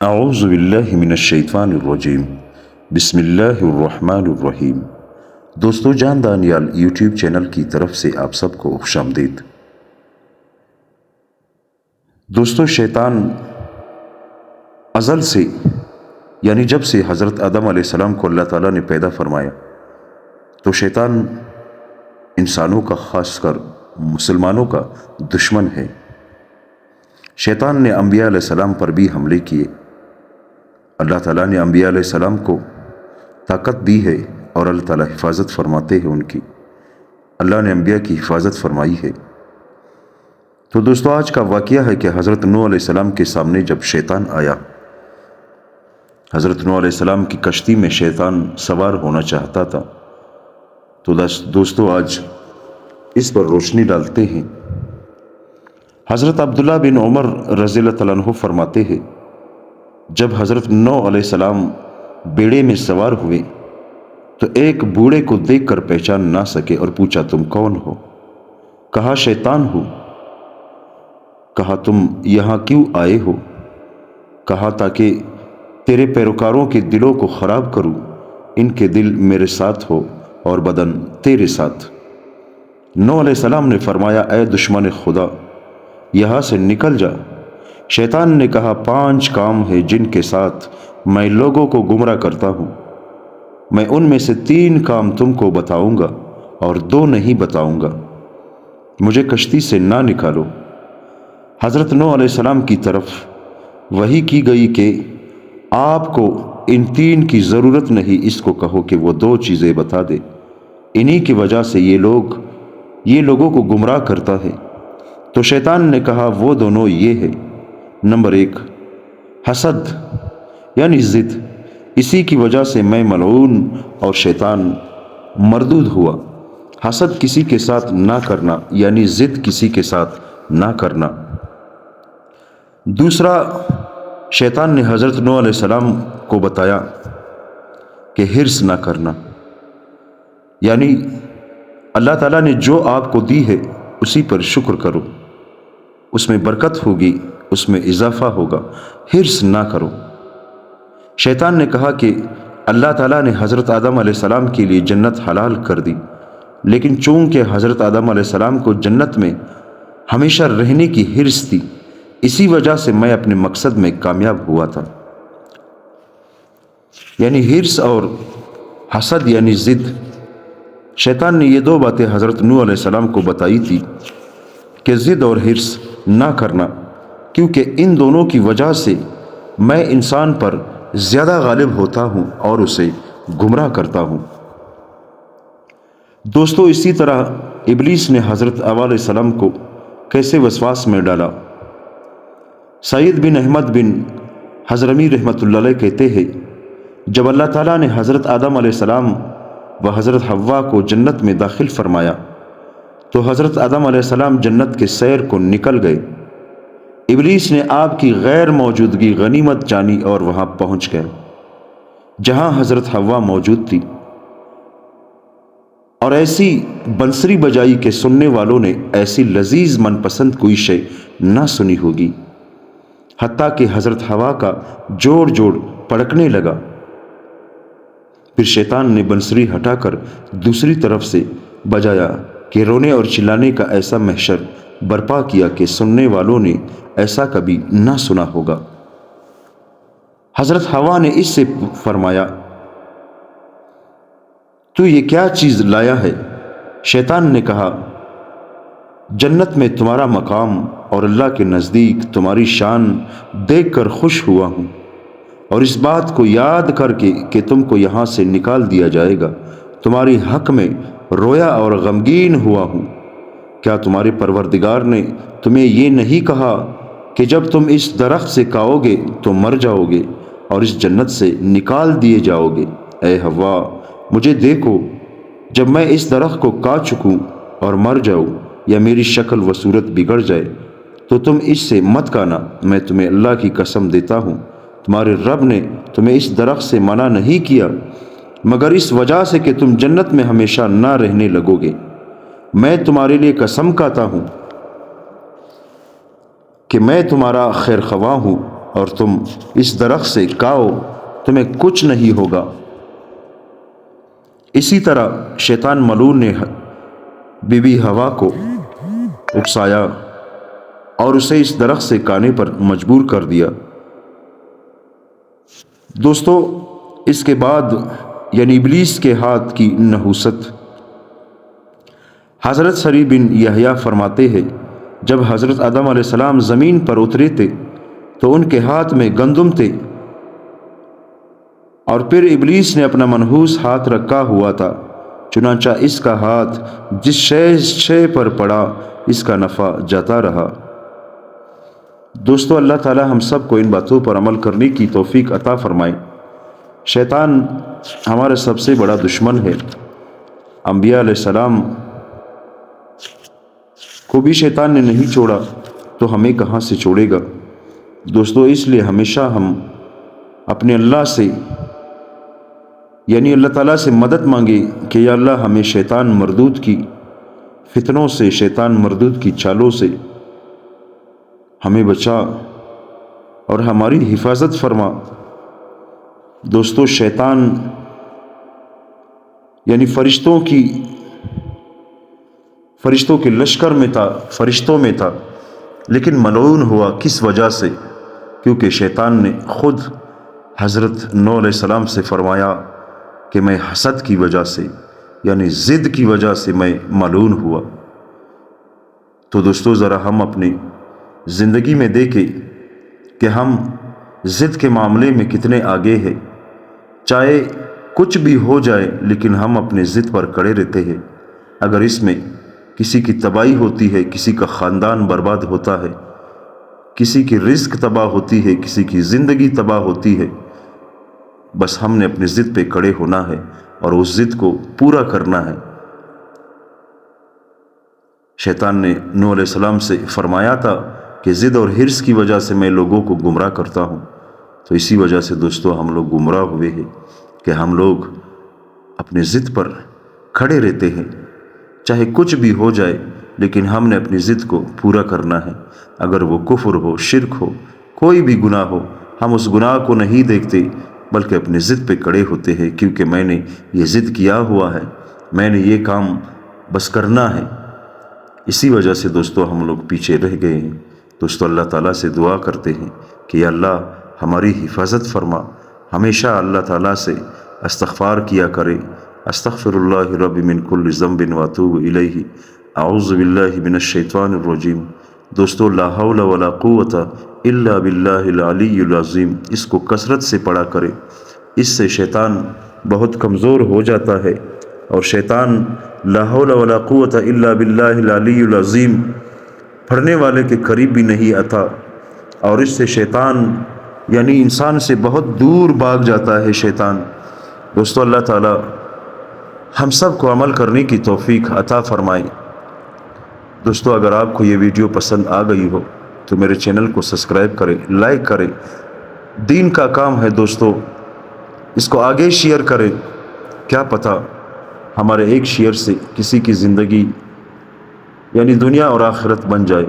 اعوذ باللہ من الشیطان الرجیم بسم اللہ الرحمن الرحیم۔ دوستو، جان دانیال یوٹیوب چینل کی طرف سے آپ سب کو خوش آمدید۔ دوستو، شیطان ازل سے یعنی جب سے حضرت آدم علیہ السلام کو اللہ تعالیٰ نے پیدا فرمایا تو شیطان انسانوں کا، خاص کر مسلمانوں کا دشمن ہے۔ شیطان نے انبیاء علیہ السلام پر بھی حملے کیے۔ اللہ تعالیٰ نے انبیاء علیہ السلام کو طاقت دی ہے اور اللہ تعالیٰ حفاظت فرماتے ہیں ان کی۔ اللہ نے انبیاء کی حفاظت فرمائی ہے۔ تو دوستو، آج کا واقعہ ہے کہ حضرت نوح علیہ السلام کے سامنے جب شیطان آیا، حضرت نوح علیہ السلام کی کشتی میں شیطان سوار ہونا چاہتا تھا۔ تو دوستو، آج اس پر روشنی ڈالتے ہیں۔ حضرت عبداللہ بن عمر رضی اللہ تعالیٰ عنہ فرماتے ہیں، جب حضرت نوح علیہ السلام بیڑے میں سوار ہوئے تو ایک بوڑھے کو دیکھ کر پہچان نہ سکے اور پوچھا، تم کون ہو؟ کہا، شیطان ہوں۔ کہا، تم یہاں کیوں آئے ہو؟ کہا، تاکہ تیرے پیروکاروں کے دلوں کو خراب کروں۔ ان کے دل میرے ساتھ ہو اور بدن تیرے ساتھ۔ نوح علیہ السلام نے فرمایا، اے دشمن خدا، یہاں سے نکل جا۔ شیطان نے کہا، 5 کام ہیں جن کے ساتھ میں لوگوں کو گمراہ کرتا ہوں، میں ان میں سے 3 کام تم کو بتاؤں گا اور 2 نہیں بتاؤں گا، مجھے کشتی سے نہ نکالو۔ حضرت نوح علیہ السلام کی طرف وحی کی گئی کہ آپ کو ان 3 کی ضرورت نہیں، اس کو کہو کہ وہ 2 چیزیں بتا دے، انہی کی وجہ سے یہ لوگوں کو گمراہ کرتا ہے۔ تو شیطان نے کہا، وہ دونوں یہ ہے، نمبر 1 حسد یعنی ضد، اسی کی وجہ سے میں ملعون اور شیطان مردود ہوا۔ حسد کسی کے ساتھ نہ کرنا یعنی ضد کسی کے ساتھ نہ کرنا۔ دوسرا، شیطان نے حضرت نوح علیہ السلام کو بتایا کہ حرص نہ کرنا، یعنی اللہ تعالیٰ نے جو آپ کو دی ہے اسی پر شکر کرو، اس میں برکت ہوگی، اس میں اضافہ ہوگا، حرص نہ کرو۔ شیطان نے کہا کہ اللہ تعالیٰ نے حضرت آدم علیہ السلام کے لیے جنت حلال کر دی، لیکن چونکہ حضرت آدم علیہ السلام کو جنت میں ہمیشہ رہنے کی حرص تھی، اسی وجہ سے میں اپنے مقصد میں کامیاب ہوا تھا۔ یعنی حرص اور حسد یعنی ضد۔ شیطان نے یہ 2 باتیں حضرت نوح علیہ السلام کو بتائی تھی کہ ضد اور حرص نہ کرنا، کیونکہ ان دونوں کی وجہ سے میں انسان پر زیادہ غالب ہوتا ہوں اور اسے گمراہ کرتا ہوں۔ دوستو، اسی طرح ابلیس نے حضرت حوا علیہ السلام کو کیسے وسواس میں ڈالا۔ سعید بن احمد بن حضرمی رحمۃ اللہ علیہ کہتے ہیں، جب اللہ تعالیٰ نے حضرت آدم علیہ السلام و حضرت حوا کو جنت میں داخل فرمایا تو حضرت آدم علیہ السلام جنت کے سیر کو نکل گئے۔ ابلیس نے آپ کی غیر موجودگی غنیمت جانی اور وہاں پہنچ گئے جہاں حضرت حوا موجود تھی، اور ایسی بنسری بجائی کہ سننے والوں نے ایسی لذیذ من پسند کوئی شے نہ سنی ہوگی، حتیٰ کہ حضرت حوا کا جوڑ پڑکنے لگا۔ پھر شیطان نے بنسری ہٹا کر دوسری طرف سے بجایا کہ رونے اور چلانے کا ایسا محشر برپا کیا کہ سننے والوں نے ایسا کبھی نہ سنا ہوگا۔ حضرت حوا نے اس سے فرمایا، تو یہ کیا چیز لایا ہے؟ شیطان نے کہا، جنت میں تمہارا مقام اور اللہ کے نزدیک تمہاری شان دیکھ کر خوش ہوا ہوں، اور اس بات کو یاد کر کے کہ تم کو یہاں سے نکال دیا جائے گا تمہاری حق میں رویا اور غمگین ہوا ہوں۔ کیا تمہارے پروردگار نے تمہیں یہ نہیں کہا کہ جب تم اس درخت سے کھاؤ گے تو مر جاؤ گے اور اس جنت سے نکال دیے جاؤ گے؟ اے حوا، مجھے دیکھو، جب میں اس درخت کو کھا چکوں اور مر جاؤں یا میری شکل و صورت بگڑ جائے تو تم اس سے مت کھانا۔ میں تمہیں اللہ کی قسم دیتا ہوں، تمہارے رب نے تمہیں اس درخت سے منع نہیں کیا مگر اس وجہ سے کہ تم جنت میں ہمیشہ نہ رہنے لگو گے۔ میں تمہارے لیے قسم کھاتا ہوں کہ میں تمہارا خیر خواہ ہوں اور تم اس درخت سے کھاؤ، تمہیں کچھ نہیں ہوگا۔ اسی طرح شیطان ملعون نے بی بی حوا کو اکسایا اور اسے اس درخت سے کھانے پر مجبور کر دیا۔ دوستو، اس کے بعد یعنی ابلیس کے ہاتھ کی نحوست، حضرت سری بن یحییٰ فرماتے ہیں جب حضرت آدم علیہ السلام زمین پر اترے تھے تو ان کے ہاتھ میں گندم تھے، اور پھر ابلیس نے اپنا منحوس ہاتھ رکھا ہوا تھا، چنانچہ اس کا ہاتھ جس شے پر پڑا اس کا نفع جاتا رہا۔ دوستو، اللہ تعالی ہم سب کو ان باتوں پر عمل کرنے کی توفیق عطا فرمائے۔ شیطان ہمارا سب سے بڑا دشمن ہے۔ انبیاء علیہ السلام کو بھی شیطان نے نہیں چھوڑا تو ہمیں کہاں سے چھوڑے گا؟ دوستو، اس لیے ہمیشہ ہم اپنے اللہ سے یعنی اللہ تعالیٰ سے مدد مانگے کہ یا اللہ ہمیں شیطان مردود کی فتنوں سے، شیطان مردود کی چالوں سے ہمیں بچا اور ہماری حفاظت فرما۔ دوستو، شیطان یعنی فرشتوں کے لشکر میں تھا، فرشتوں میں تھا، لیکن ملعون ہوا کس وجہ سے؟ کیونکہ شیطان نے خود حضرت نوح علیہ السلام سے فرمایا کہ میں حسد کی وجہ سے یعنی ضد کی وجہ سے میں ملعون ہوا۔ تو دوستو، ذرا ہم اپنی زندگی میں دیکھیں کہ ہم ضد کے معاملے میں کتنے آگے ہیں۔ چاہے کچھ بھی ہو جائے لیکن ہم اپنے ضد پر کڑے رہتے ہیں۔ اگر اس میں کسی کی تباہی ہوتی ہے، کسی کا خاندان برباد ہوتا ہے، کسی کی رزق تباہ ہوتی ہے، کسی کی زندگی تباہ ہوتی ہے، بس ہم نے اپنے ضد پہ کڑے ہونا ہے اور اس ضد کو پورا کرنا ہے۔ شیطان نے نوح علیہ السلام سے فرمایا تھا کہ ضد اور حرص کی وجہ سے میں لوگوں کو گمراہ کرتا ہوں۔ تو اسی وجہ سے دوستو ہم لوگ گمراہ ہوئے ہیں کہ ہم لوگ اپنے ضد پر کھڑے رہتے ہیں، چاہے کچھ بھی ہو جائے لیکن ہم نے اپنی ضد کو پورا کرنا ہے۔ اگر وہ کفر ہو، شرک ہو، کوئی بھی گناہ ہو، ہم اس گناہ کو نہیں دیکھتے بلکہ اپنے ضد پہ کڑے ہوتے ہیں، کیونکہ میں نے یہ ضد کیا ہوا ہے، میں نے یہ کام بس کرنا ہے۔ اسی وجہ سے دوستو ہم لوگ پیچھے رہ گئے ہیں۔ دوستو، اللہ تعالیٰ سے دعا کرتے ہیں کہ یا اللہ ہماری حفاظت فرما۔ ہمیشہ اللہ تعالیٰ سے استغفار کیا کرے، استغفر اللہ رب من کل ذنب واتوب الیہ، اعوذ باللہ من الشیطان الرجیم۔ دوستو، لا حول ولا قوت الا باللہ العلی العظیم، اس کو کثرت سے پڑھا کرے، اس سے شیطان بہت کمزور ہو جاتا ہے، اور شیطان لا حول ولا قوت الا باللہ العلی العظیم پڑھنے والے کے قریب بھی نہیں آتا، اور اس سے شیطان یعنی انسان سے بہت دور بھاگ جاتا ہے شیطان۔ دوستو، اللہ تعالی ہم سب کو عمل کرنے کی توفیق عطا فرمائے۔ دوستو، اگر آپ کو یہ ویڈیو پسند آ گئی ہو تو میرے چینل کو سبسکرائب کریں، لائک کریں۔ دین کا کام ہے دوستو، اس کو آگے شیئر کریں۔ کیا پتہ ہمارے ایک شیئر سے کسی کی زندگی یعنی دنیا اور آخرت بن جائے۔